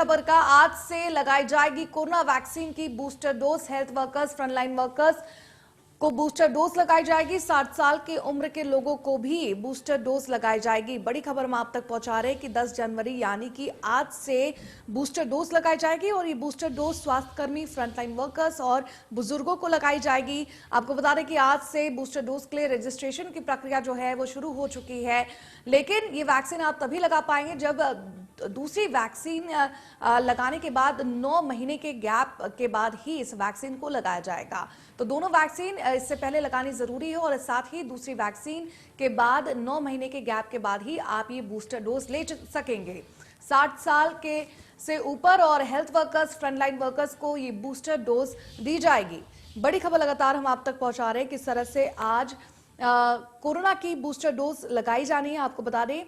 खबर का आज से लगाई जाएगी कोरोना वैक्सीन की booster dose. Health workers, frontline workers को बूस्टर डोज लगाई जाएगी। 60 साल की उम्र के लोगों को भी बूस्टर डोज लगाई जाएगी। बड़ी खबर हम आप तक पहुंचा रहे हैं कि 10 जनवरी यानी कि आज से बूस्टर डोज लगाई जाएगी और ये बूस्टर डोज स्वास्थ्यकर्मी, फ्रंटलाइन वर्कर्स और बुजुर्गों को लगाई जाएगी। आपको बता दें कि आज से बूस्टर डोज के लिए रजिस्ट्रेशन की प्रक्रिया जो है वो शुरू हो चुकी है, लेकिन ये वैक्सीन आप तभी लगा पाएंगे जब दूसरी वैक्सीन लगाने के बाद 9 महीने के गैप के बाद ही इस वैक्सीन को लगाया जाएगा। तो दोनों वैक्सीन इससे पहले लगानी जरूरी है और साथ ही दूसरी वैक्सीन के बाद 9 महीने के गैप के बाद ही आप ये बूस्टर डोज ले सकेंगे। 60 साल के से ऊपर और हेल्थ वर्कर्स, फ्रंटलाइन वर्कर्स को ये बूस्टर डोज दी जाएगी। बड़ी खबर लगातार हम आप तक पहुंचा रहे हैं किस तरह से आज कोरोना की बूस्टर डोज लगाई जानी है। आपको बता दें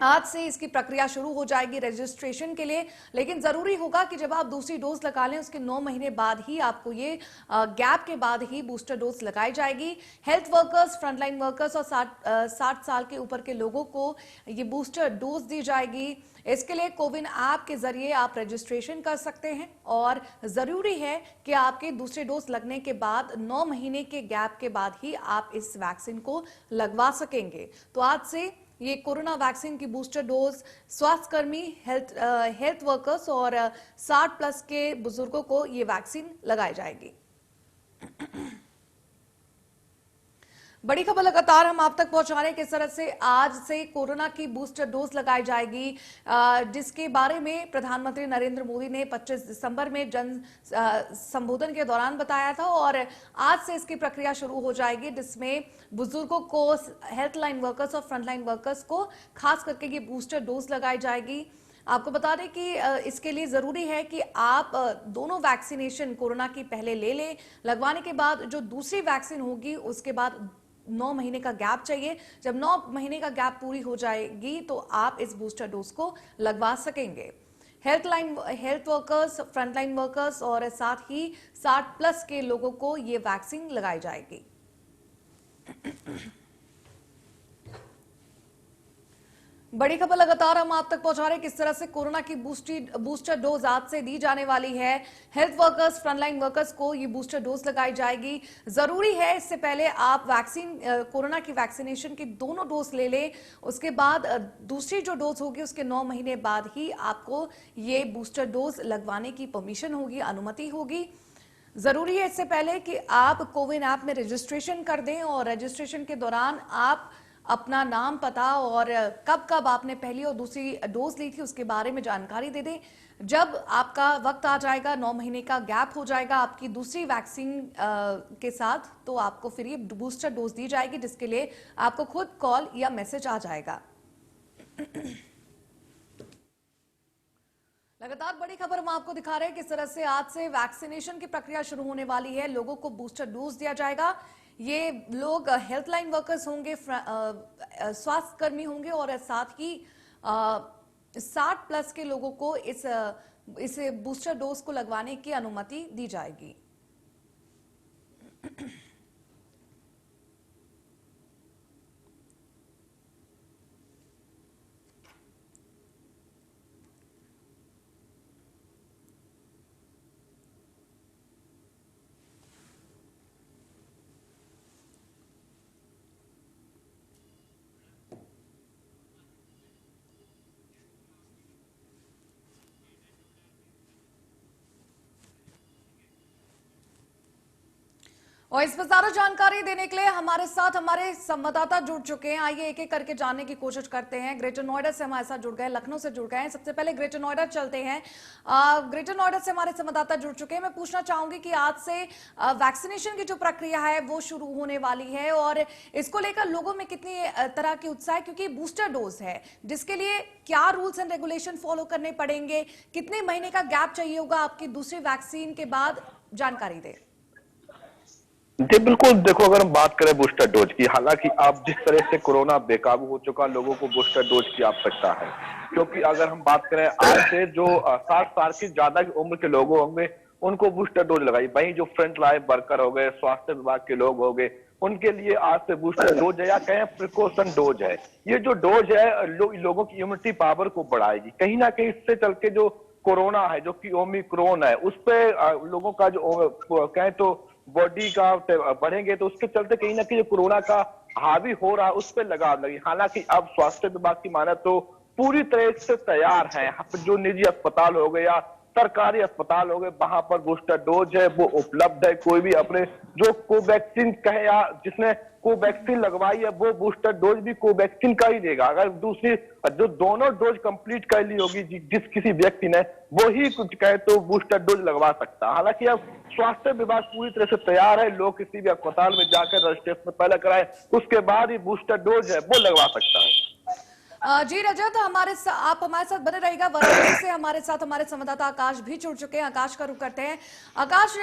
आज से इसकी प्रक्रिया शुरू हो जाएगी रजिस्ट्रेशन के लिए, लेकिन जरूरी होगा कि जब आप दूसरी डोज लगा लें उसके 9 महीने बाद ही आपको ये गैप के बाद ही बूस्टर डोज लगाई जाएगी। हेल्थ वर्कर्स, फ्रंटलाइन वर्कर्स और 60 साल के ऊपर के लोगों को ये बूस्टर डोज दी जाएगी। इसके लिए कोविन ऐप के जरिए आप रजिस्ट्रेशन कर सकते हैं और जरूरी है कि आपके दूसरे डोज लगने के बाद 9 महीने के गैप के बाद ही आप इस वैक्सीन को लगवा सकेंगे। तो आज से ये कोरोना वैक्सीन की बूस्टर डोज स्वास्थ्यकर्मी, हेल्थ वर्कर्स और 60 प्लस के बुजुर्गों को ये वैक्सीन लगाई जाएगी। बड़ी खबर लगातार हम आप तक पहुंचा रहे हैं किस तरह से आज से कोरोना की बूस्टर डोज लगाई जाएगी, जिसके बारे में प्रधानमंत्री नरेंद्र मोदी ने 25 दिसंबर में जन संबोधन के दौरान बताया था और आज से इसकी प्रक्रिया शुरू हो जाएगी, जिसमें बुजुर्गों को, हेल्थ लाइन वर्कर्स और फ्रंटलाइन वर्कर्स को खास करके ये बूस्टर डोज लगाई जाएगी। आपको बता दें कि इसके लिए जरूरी है कि आप दोनों वैक्सीनेशन कोरोना की पहले ले लें। लगवाने के बाद जो दूसरी वैक्सीन होगी उसके बाद 9 महीने का गैप चाहिए। जब 9 महीने का गैप पूरी हो जाएगी तो आप इस बूस्टर डोज को लगवा सकेंगे। हेल्थ वर्कर्स, फ्रंटलाइन वर्कर्स और साथ ही 60 प्लस के लोगों को ये वैक्सीन लगाई जाएगी। बड़ी खबर लगातार हम आप तक पहुंचा रहे हैं किस तरह से कोरोना की बूस्टर डोज आज से दी जाने वाली है। हेल्थ वर्कर्स, फ्रंटलाइन वर्कर्स को ये बूस्टर डोज लगाई जाएगी। जरूरी है इससे पहले आप वैक्सीन, कोरोना की वैक्सीनेशन की दोनों डोज ले लें। उसके बाद दूसरी जो डोज होगी उसके 9 महीने बाद ही आपको ये बूस्टर डोज लगवाने की परमिशन होगी, अनुमति होगी। जरूरी है इससे पहले कि आप कोविन ऐप में रजिस्ट्रेशन कर दें और रजिस्ट्रेशन के दौरान आप अपना नाम, पता और कब कब आपने पहली और दूसरी डोज ली थी उसके बारे में जानकारी दे दें। जब आपका वक्त आ जाएगा, 9 महीने का गैप हो जाएगा आपकी दूसरी वैक्सीन के साथ, तो आपको फिर ये बूस्टर डोज दी जाएगी, जिसके लिए आपको खुद कॉल या मैसेज आ जाएगा। लगातार बड़ी खबर हम आपको दिखा रहे हैं किस तरह से आज से वैक्सीनेशन की प्रक्रिया शुरू होने वाली है। लोगों को बूस्टर डोज दिया जाएगा। ये लोग हेल्थ लाइन वर्कर्स होंगे, स्वास्थ्य कर्मी होंगे और साथ ही 60 प्लस के लोगों को इस बूस्टर डोज को लगवाने की अनुमति दी जाएगी। और इस पर ज्यादा जानकारी देने के लिए हमारे साथ हमारे संवाददाता जुड़ चुके हैं। आइए एक एक करके जानने की कोशिश करते हैं। ग्रेटर नोएडा से हमारे साथ जुड़ गए, लखनऊ से जुड़ गए हैं। सबसे पहले ग्रेटर नोएडा चलते हैं। ग्रेटर नोएडा से हमारे संवाददाता जुड़ चुके हैं। मैं पूछना चाहूंगी कि आज से वैक्सीनेशन की जो प्रक्रिया है वो शुरू होने वाली है और इसको लेकर लोगों में कितनी तरह की उत्साह है, क्योंकि बूस्टर डोज है जिसके लिए क्या रूल्स एंड रेगुलेशन फॉलो करने पड़ेंगे, कितने महीने का गैप चाहिए होगा आपकी दूसरी वैक्सीन के बाद, जानकारी दें। जी बिल्कुल, देखो अगर हम बात करें बूस्टर डोज की, हालांकि आप जिस तरह से कोरोना बेकाबू हो चुका, लोगों को बूस्टर डोज की आवश्यकता है, क्योंकि अगर हम बात करें आज से जो 60 साल की ज्यादा की उम्र के लोग होंगे उनको बूस्टर डोज लगाई। वहीं जो फ्रंट लाइन वर्कर हो गए, स्वास्थ्य विभाग के लोग हो गए, उनके लिए आज से बूस्टर डोज है या कहें प्रिकॉशन डोज है। ये जो डोज है लोगों की इम्यूनिटी पावर को बढ़ाएगी। कहीं ना कहीं इससे चल के जो कोरोना है, जो कि ओमिक्रॉन है, उस पे लोगों का जो कहें तो बॉडी का बढ़ेंगे, तो उसके चलते कहीं ना कहीं जो कोरोना का हावी हो रहा है उस पे लगाम लगी। हालांकि अब स्वास्थ्य विभाग की माने तो पूरी तरह से तैयार है। जो निजी अस्पताल हो गए या सरकारी अस्पताल हो गए, वहां पर बूस्टर डोज है वो उपलब्ध है। कोई भी अपने जो कोवैक्सीन कहे या जिसने कोवैक्सीन लगवाई है वो बूस्टर डोज भी कोवैक्सीन का ही देगा। अगर दूसरी जो दोनों डोज कंप्लीट कर ली होगी जिस किसी व्यक्ति ने, वो ही कुछ कहे तो बूस्टर डोज लगवा सकता है। हालांकि अब स्वास्थ्य विभाग पूरी तरह से तैयार है। लोग किसी भी अस्पताल में जाकर रजिस्ट्रेशन पहले कराए, उसके बाद ही बूस्टर डोज है वो लगवा सकता है। जी रजत, आप हमारे साथ बने रहिएगा। वाराणसी से हमारे साथ हमारे संवाददाता आकाश भी जुड़ चुके हैं। आकाश का रुख करते हैं। आकाश,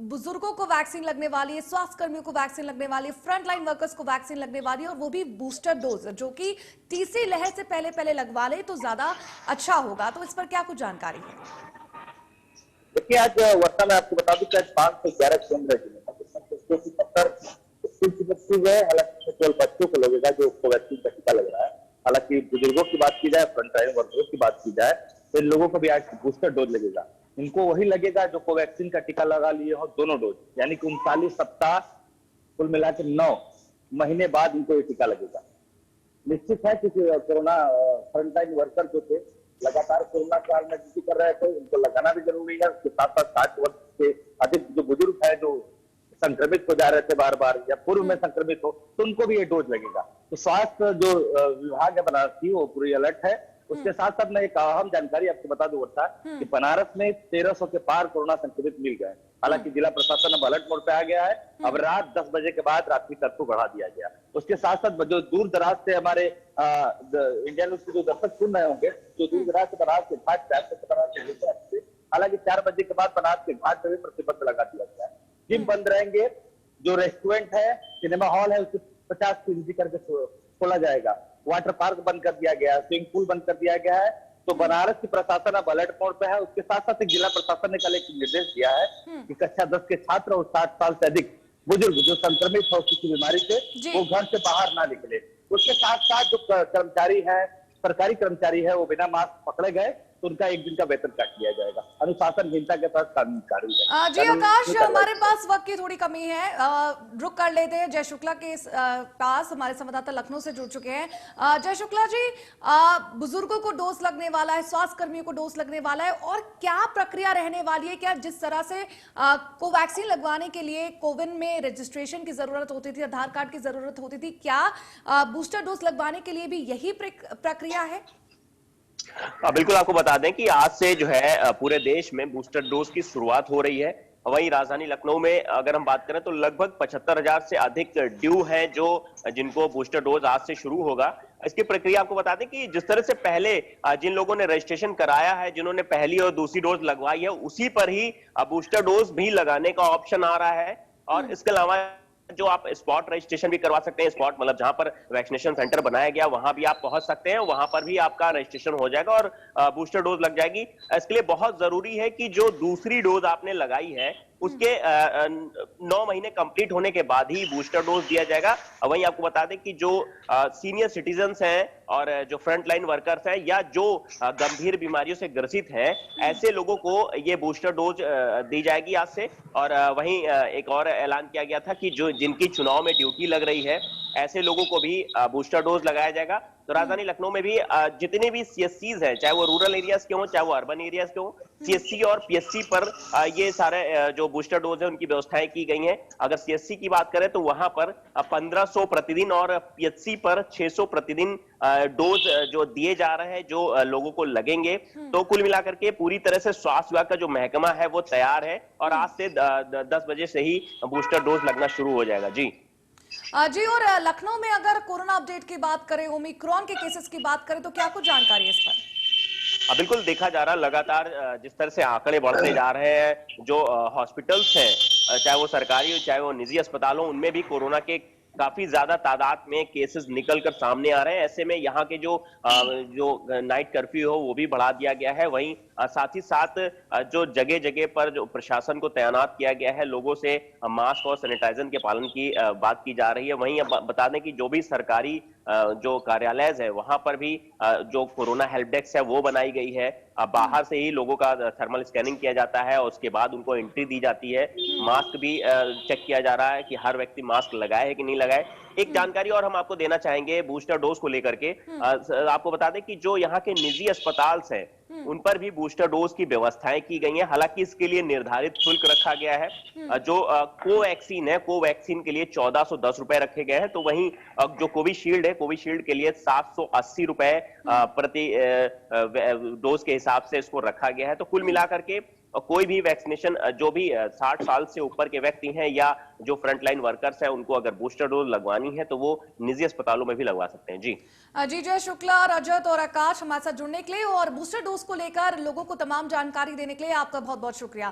बुजुर्गों को वैक्सीन लगने वाली है, स्वास्थ्य कर्मियों को वैक्सीन लगने वाली है, फ्रंटलाइन वर्कर्स को वैक्सीन लगने वाली है, और वो भी बूस्टर डोज, जो कि तीसरी लहर से पहले पहले लगवा ले तो ज्यादा अच्छा होगा। तो इस पर क्या कुछ जानकारी है? देखिए, आज वर्षा में आपको बता दूं कि आज 511 केंद्र है जिले में, 70 स्कूल की बच्ची है। हालांकि केवल बच्चों को लगेगा जो कोवैक्सीन का टीका लग रहा है। हालांकि बुजुर्गों की बात की जाए, फ्रंटलाइन वर्कर्स की बात की जाए, तो इन लोगों को भी आज बूस्टर डोज लगेगा। इनको वही लगेगा जो कोवैक्सीन का टीका लगा लिए हो दोनों डोज, यानी कि 39 सप्ताह कुल मिला के 9 महीने बाद इनको ये टीका लगेगा। निश्चित है कि कोरोना फ्रंटलाइन वर्कर जो थे लगातार कोरोना काल में ड्यूटी कर रहे थे, उनको लगाना भी जरूरी है। उसके साथ साथ 60 वर्ष से अधिक जो बुजुर्ग है, जो संक्रमित हो जा रहे थे बार बार या पूर्व में संक्रमित हो, तो उनको भी ये डोज लगेगा। तो स्वास्थ्य जो विभाग है बनारस की, वो पूरी अलर्ट है। उसके साथ साथ मैं एक अहम जानकारी आपको बता दूं वर्षा, कि बनारस में 1300 के पार कोरोना संक्रमित मिल गए। हालांकि जिला प्रशासन अब अलर्ट मोड पे आ गया है। अब रात 10 बजे के बाद रात्रि कर्फ्यू बढ़ा दिया गया। उसके साथ साथ जो दूर दराज से हमारे इंडिया न्यूज के जो दर्शक सुन रहे होंगे, जो दूर दराज से बनारस के घाट से, हालांकि 4 बजे के बाद बनारस के घाट पे भी प्रतिबंध लगा दिया गया है। जिम बंद रहेंगे, जो रेस्टोरेंट है, सिनेमा हॉल है, उसको 50% करके खोला जाएगा। वाटर पार्क बंद कर दिया गया है, स्विमिंग पूल बंद कर दिया गया है। तो बनारस की प्रशासन अब अलर्ट मोड पे है। उसके साथ साथ जिला प्रशासन ने कल एक निर्देश दिया है कि कक्षा 10 के छात्र और 60 साल से अधिक बुजुर्ग जो संक्रमित हो किसी बीमारी से, वो घर से बाहर ना निकले। उसके साथ साथ जो कर्मचारी है, सरकारी कर्मचारी है, वो बिना मास्क पकड़े गए तो उनका 1 दिन का वेतन काट लिया जाएगा। अनुशासनहीनता के तहत कानूनी कार्रवाई। जी आकाश, हमारे पास वक्त की थोड़ी कमी है, रुक कर लेते हैं। जय शुक्ला के पास हमारे संवाददाता लखनऊ से जुड़ चुके हैं। जय शुक्ला जी, बुजुर्गों को डोज लगने वाला है, स्वास्थ्य कर्मियों को डोज लगने वाला है, और क्या प्रक्रिया रहने वाली है? क्या जिस तरह से कोवैक्सीन लगवाने के लिए कोविन में रजिस्ट्रेशन की जरूरत होती थी, आधार कार्ड की जरूरत होती थी, क्या बूस्टर डोज लगवाने के लिए भी यही प्रक्रिया है? बिल्कुल, आपको बता दें कि आज से जो है पूरे देश में बूस्टर डोज की शुरुआत हो रही है। वहीं राजधानी लखनऊ में अगर हम बात करें तो लगभग 75,000 से अधिक ड्यू हैं जो जिनको बूस्टर डोज आज से शुरू होगा। इसकी प्रक्रिया आपको बता दें कि जिस तरह से पहले जिन लोगों ने रजिस्ट्रेशन कराया है, जिन्होंने पहली और दूसरी डोज लगवाई है, उसी पर ही बूस्टर डोज भी लगाने का ऑप्शन आ रहा है। और इसके अलावा जो आप स्पॉट रजिस्ट्रेशन भी करवा सकते हैं। स्पॉट मतलब जहां पर वैक्सीनेशन सेंटर बनाया गया वहां भी आप पहुंच सकते हैं, वहां पर भी आपका रजिस्ट्रेशन हो जाएगा और बूस्टर डोज लग जाएगी। इसके लिए बहुत जरूरी है कि जो दूसरी डोज आपने लगाई है उसके 9 महीने कंप्लीट होने के बाद ही बूस्टर डोज दिया जाएगा। वहीं आपको बता दें कि जो सीनियर सिटीजन्स हैं और जो फ्रंट लाइन वर्कर्स हैं या जो गंभीर बीमारियों से ग्रसित हैं, ऐसे लोगों को ये बूस्टर डोज दी जाएगी आज से। और वहीं एक और ऐलान किया गया था कि जो जिनकी चुनाव में ड्यूटी लग रही है, ऐसे लोगों को भी बूस्टर डोज लगाया जाएगा। तो राजधानी लखनऊ में भी जितने भी सीएससीज हैं, चाहे वो रूरल एरियाज के हों चाहे वो अर्बन एरियाज के हों, सीएससी और पीएससी पर ये सारे जो बूस्टर डोज है उनकी व्यवस्थाएं की गई हैं। अगर सीएससी की बात करें तो वहां पर 1500 प्रतिदिन और पीएचसी पर 600 प्रतिदिन डोज जो दिए जा रहे हैं, जो लोगों को लगेंगे। तो कुल मिलाकर के पूरी तरह से स्वास्थ्य विभाग का जो महकमा है वो तैयार है और आज से 10 बजे से ही बूस्टर डोज लगना शुरू हो जाएगा। जी जी, और लखनऊ में अगर कोरोना अपडेट की बात करें, ओमिक्रॉन के केसेस की बात करें, तो क्या कुछ जानकारी है इस पर? बिल्कुल, देखा जा रहा है लगातार जिस तरह से आंकड़े बढ़ते जा रहे हैं। जो हॉस्पिटल्स हैं, चाहे वो सरकारी हो चाहे वो निजी अस्पताल हो, उनमें भी कोरोना के काफी ज्यादा तादाद में केसेस निकलकर सामने आ रहे हैं। ऐसे में यहाँ के जो नाइट कर्फ्यू हो वो भी बढ़ा दिया गया है। वहीं साथ ही साथ जो जगह जगह पर जो प्रशासन को तैनात किया गया है, लोगों से मास्क और सैनिटाइजर के पालन की बात की जा रही है। वहीं अब बता दें कि जो भी सरकारी जो कार्यालय है वहां पर भी जो कोरोना हेल्प डेस्क है वो बनाई गई है। बाहर से ही लोगों का थर्मल स्कैनिंग किया जाता है और उसके बाद उनको एंट्री दी जाती है। मास्क भी चेक किया जा रहा है कि हर व्यक्ति मास्क लगाए है कि नहीं लगाए। एक जानकारी और हम आपको देना चाहेंगे बूस्टर डोज को लेकर के। आपको बता दें कि जो यहाँ के निजी अस्पताल हैं उन पर भी बूस्टर डोज की व्यवस्थाएं की गई हैं। हालांकि इसके लिए निर्धारित शुल्क रखा गया है। जो कोवैक्सीन है, कोवैक्सीन के लिए 1410 रुपए रखे गए हैं, तो वहीं जो कोविशील्ड है, कोविशील्ड के लिए 780 रुपए प्रति डोज के हिसाब से इसको रखा गया है। तो कुल मिलाकर के कोई भी वैक्सीनेशन जो भी 60 साल से ऊपर के व्यक्ति हैं या जो फ्रंटलाइन वर्कर्स हैं उनको अगर बूस्टर डोज लगवानी है तो वो निजी अस्पतालों में भी लगवा सकते हैं। जी जी, जय शुक्ला, रजत और आकाश हमारे साथ जुड़ने के लिए और बूस्टर डोज को लेकर लोगों को तमाम जानकारी देने के लिए आपका बहुत बहुत शुक्रिया।